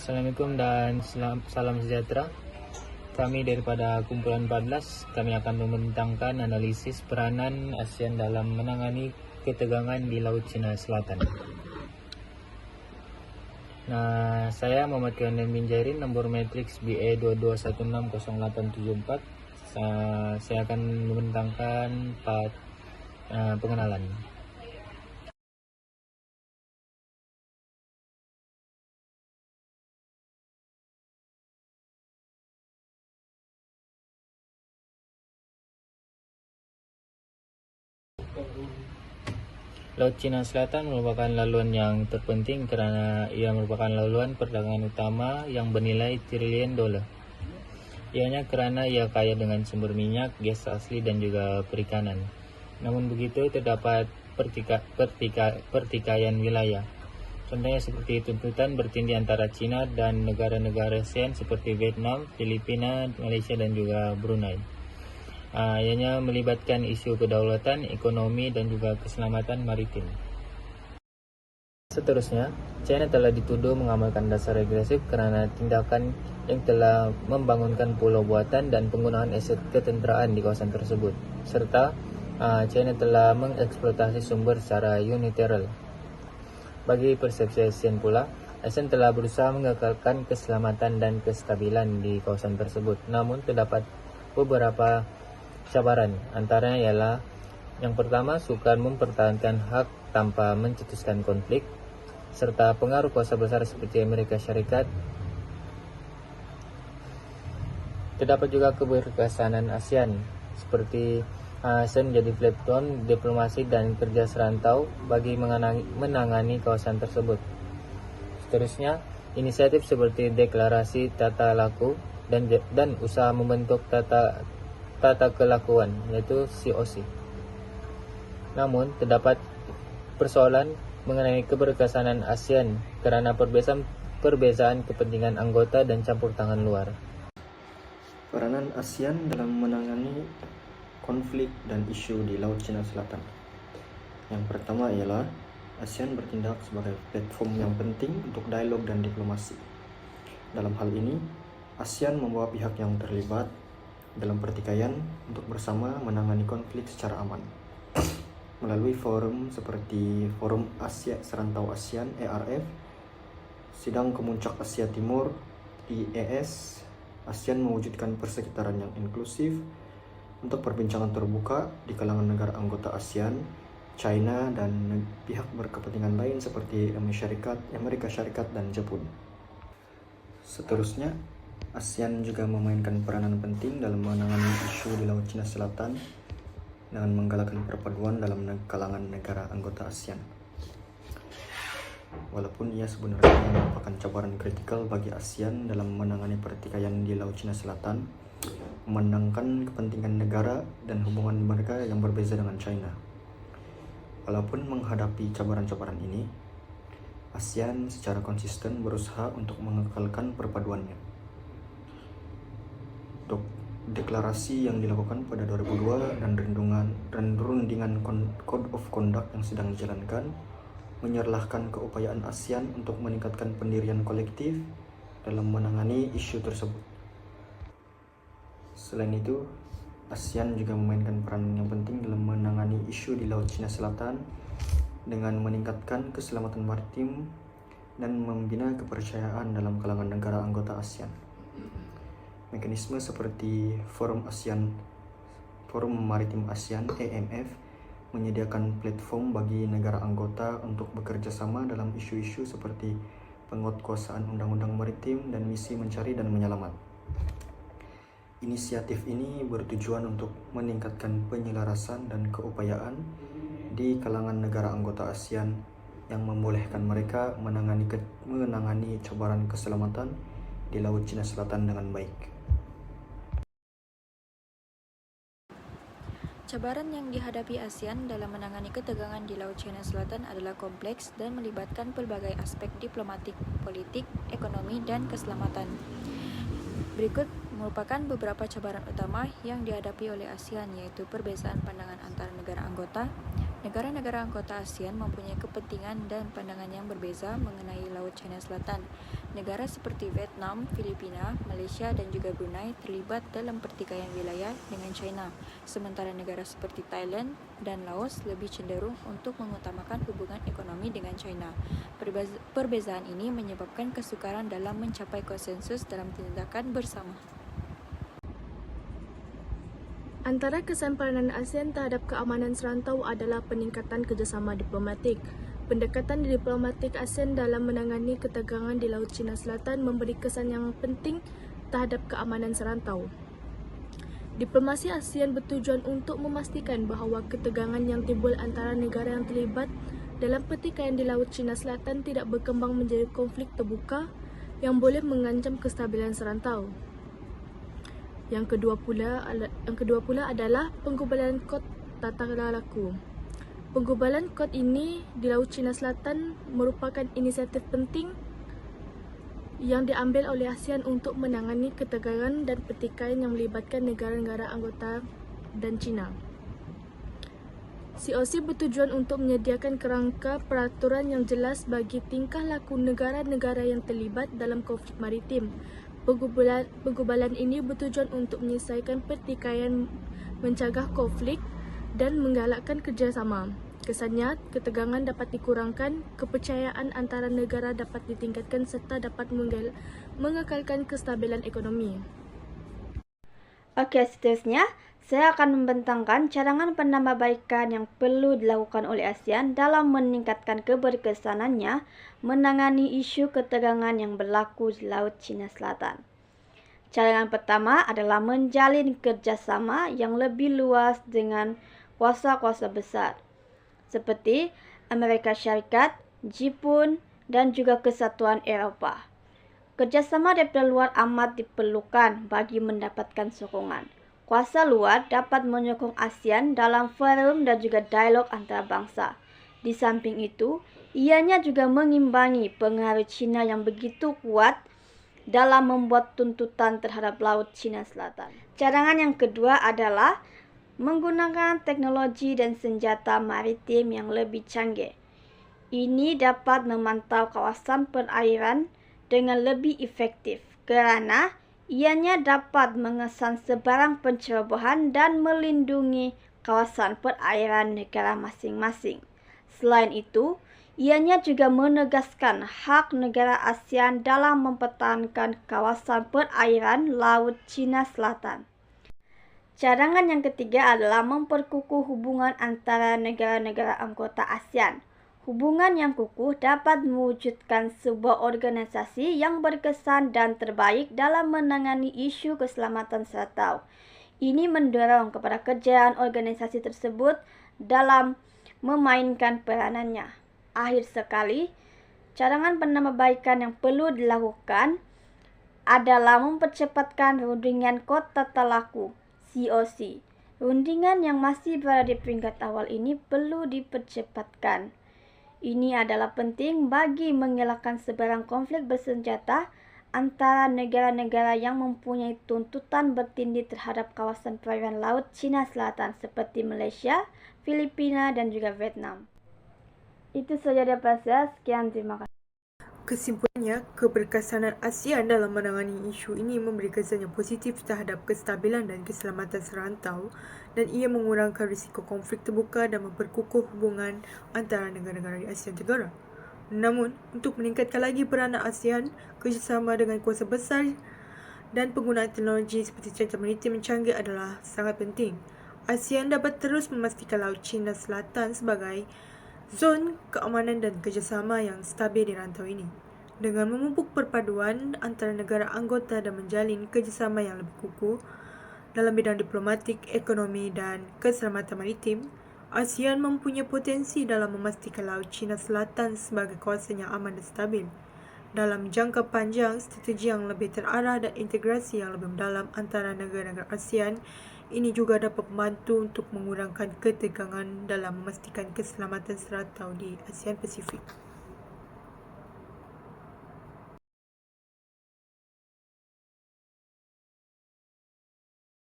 Assalamualaikum dan salam sejahtera. Kami daripada kumpulan 14, kami akan membentangkan analisis peranan ASEAN dalam menangani ketegangan di Laut Cina Selatan. Nah, saya Muhammad Kian bin Jairin, nomor matriks BA 22160874. Saya akan membentangkan 4 pengenalan. Laut Cina Selatan merupakan laluan yang terpenting karena ia merupakan laluan perdagangan utama yang bernilai triliun dolar. Ianya karena ia kaya dengan sumber minyak, gas asli dan juga perikanan. Namun begitu terdapat pertikaian wilayah. Contohnya seperti tuntutan bertindih antara China dan negara-negara ASEAN seperti Vietnam, Filipina, Malaysia dan juga Brunei. Ianya melibatkan isu kedaulatan, ekonomi dan juga keselamatan maritim. Seterusnya, China telah dituduh mengamalkan dasar regresif karena tindakan yang telah membangunkan pulau buatan dan penggunaan aset ketenteraan di kawasan tersebut, serta China telah mengeksploitasi sumber secara unilateral. Bagi persepsi ASEAN pula, ASEAN telah berusaha mengekalkan keselamatan dan kestabilan di kawasan tersebut, namun terdapat beberapa cabaran. Antaranya ialah yang pertama, sukar mempertahankan hak tanpa mencetuskan konflik, serta pengaruh kuasa besar seperti Amerika Syarikat. Terdapat juga keberkesanan ASEAN seperti ASEAN menjadi platform diplomasi dan kerja serantau bagi menangani kawasan tersebut. Seterusnya, inisiatif seperti deklarasi tata laku dan usaha membentuk tata kelakuan, yaitu COC. Namun, terdapat persoalan mengenai keberkesanan ASEAN karena perbezaan kepentingan anggota dan campur tangan luar. Peranan ASEAN dalam menangani konflik dan isu di Laut Cina Selatan. Yang pertama ialah ASEAN bertindak sebagai platform yang penting untuk dialog dan diplomasi. Dalam hal ini, ASEAN membawa pihak yang terlibat dalam pertikaian untuk bersama menangani konflik secara aman. Melalui forum seperti Forum Asia Serantau ASEAN (ARF), Sidang Kemuncak Asia Timur (IES), ASEAN mewujudkan persekitaran yang inklusif untuk perbincangan terbuka di kalangan negara anggota ASEAN, China, dan pihak berkepentingan lain seperti Amerika Syarikat dan Jepun. Seterusnya, ASEAN juga memainkan peranan penting dalam menangani isu di Laut Cina Selatan dengan menggalakkan perpaduan dalam kalangan negara anggota ASEAN. Walaupun ia sebenarnya merupakan cabaran kritikal bagi ASEAN dalam menangani pertikaian di Laut Cina Selatan, memandangkan kepentingan negara dan hubungan mereka yang berbeza dengan China. Walaupun menghadapi cabaran-cabaran ini, ASEAN secara konsisten berusaha untuk mengekalkan perpaduannya. Deklarasi yang dilakukan pada 2002 dan rundingan Code of Conduct yang sedang dijalankan menyerlahkan keupayaan ASEAN untuk meningkatkan pendirian kolektif dalam menangani isu tersebut. Selain itu, ASEAN juga memainkan peran yang penting dalam menangani isu di Laut Cina Selatan dengan meningkatkan keselamatan maritim dan membina kepercayaan dalam kalangan negara anggota ASEAN. Mekanisme seperti Forum Maritim ASEAN (AMF) menyediakan platform bagi negara anggota untuk bekerja sama dalam isu-isu seperti penguatkuasaan undang-undang maritim dan misi mencari dan menyelamat. Inisiatif ini bertujuan untuk meningkatkan penyelarasan dan keupayaan di kalangan negara anggota ASEAN yang membolehkan mereka menangani cabaran keselamatan di Laut Cina Selatan dengan baik. Cabaran yang dihadapi ASEAN dalam menangani ketegangan di Laut Cina Selatan adalah kompleks dan melibatkan pelbagai aspek diplomatik, politik, ekonomi, dan keselamatan. Berikut merupakan beberapa cabaran utama yang dihadapi oleh ASEAN, yaitu perbedaan pandangan antara negara anggota, Negara-negara anggota ASEAN mempunyai kepentingan dan pandangan yang berbeza mengenai Laut China Selatan. Negara seperti Vietnam, Filipina, Malaysia dan juga Brunei terlibat dalam pertikaian wilayah dengan China, sementara negara seperti Thailand dan Laos lebih cenderung untuk mengutamakan hubungan ekonomi dengan China. Perbezaan ini menyebabkan kesukaran dalam mencapai konsensus dalam tindakan bersama. Antara kesan peranan ASEAN terhadap keamanan serantau adalah peningkatan kerjasama diplomatik. Pendekatan diplomatik ASEAN dalam menangani ketegangan di Laut Cina Selatan memberi kesan yang penting terhadap keamanan serantau. Diplomasi ASEAN bertujuan untuk memastikan bahawa ketegangan yang timbul antara negara yang terlibat dalam pertikaian di Laut Cina Selatan tidak berkembang menjadi konflik terbuka yang boleh mengancam kestabilan serantau. Yang kedua pula adalah penggubalan kod tata laku. Penggubalan kod ini di Laut Cina Selatan merupakan inisiatif penting yang diambil oleh ASEAN untuk menangani ketegangan dan pertikaian yang melibatkan negara-negara anggota dan China. COC bertujuan untuk menyediakan kerangka peraturan yang jelas bagi tingkah laku negara-negara yang terlibat dalam konflik maritim. Penggubalan ini bertujuan untuk menyelesaikan pertikaian, mencegah konflik dan menggalakkan kerjasama. Kesannya, ketegangan dapat dikurangkan, kepercayaan antara negara dapat ditingkatkan serta dapat mengekalkan kestabilan ekonomi. Oke, seterusnya saya akan membentangkan cadangan penambahbaikan yang perlu dilakukan oleh ASEAN dalam meningkatkan keberkesanannya menangani isu ketegangan yang berlaku di Laut Cina Selatan. Cadangan pertama adalah menjalin kerjasama yang lebih luas dengan kuasa-kuasa besar seperti Amerika Syarikat, Jepun, dan juga Kesatuan Eropah. Kerjasama daripada luar amat diperlukan bagi mendapatkan sokongan. Kuasa luar dapat menyokong ASEAN dalam forum dan juga dialog antara bangsa. Di samping itu, ianya juga mengimbangi pengaruh China yang begitu kuat dalam membuat tuntutan terhadap Laut Cina Selatan. Cadangan yang kedua adalah menggunakan teknologi dan senjata maritim yang lebih canggih. Ini dapat memantau kawasan perairan dengan lebih efektif kerana ianya dapat mengesan sebarang pencerobohan dan melindungi kawasan perairan negara masing-masing. Selain itu, ianya juga menegaskan hak negara ASEAN dalam mempertahankan kawasan perairan Laut Cina Selatan. Cadangan yang ketiga adalah memperkukuh hubungan antara negara-negara anggota ASEAN. Hubungan yang kukuh dapat mewujudkan sebuah organisasi yang berkesan dan terbaik dalam menangani isu keselamatan serantau. Ini mendorong kepada kejayaan organisasi tersebut dalam memainkan peranannya. Akhir sekali, cadangan penambahbaikan yang perlu dilakukan adalah mempercepatkan rundingan kod tata laku COC. Rundingan yang masih berada di peringkat awal ini perlu dipercepatkan. Ini adalah penting bagi mengelakkan sebarang konflik bersenjata antara negara-negara yang mempunyai tuntutan bertindih terhadap kawasan perairan Laut Cina Selatan seperti Malaysia, Filipina dan juga Vietnam. Itu saja daripada saya. Sekian, terima kasih. Kesimpulannya, keberkesanan ASEAN dalam menangani isu ini memberi kesan yang positif terhadap kestabilan dan keselamatan serantau dan ia mengurangkan risiko konflik terbuka dan memperkukuh hubungan antara negara-negara di Asia Tenggara. Namun, untuk meningkatkan lagi peranan ASEAN, kerjasama dengan kuasa besar dan penggunaan teknologi seperti senjata maritim yang canggih adalah sangat penting. ASEAN dapat terus memastikan Laut Cina Selatan sebagai zon keamanan dan kerjasama yang stabil di rantau ini. Dengan memupuk perpaduan antara negara anggota dan menjalin kerjasama yang lebih kukuh dalam bidang diplomatik, ekonomi dan keselamatan maritim, ASEAN mempunyai potensi dalam memastikan Laut Cina Selatan sebagai kawasan yang aman dan stabil. Dalam jangka panjang, strategi yang lebih terarah dan integrasi yang lebih mendalam antara negara-negara ASEAN ini juga dapat membantu untuk mengurangkan ketegangan dalam memastikan keselamatan serantau di ASEAN Pasifik.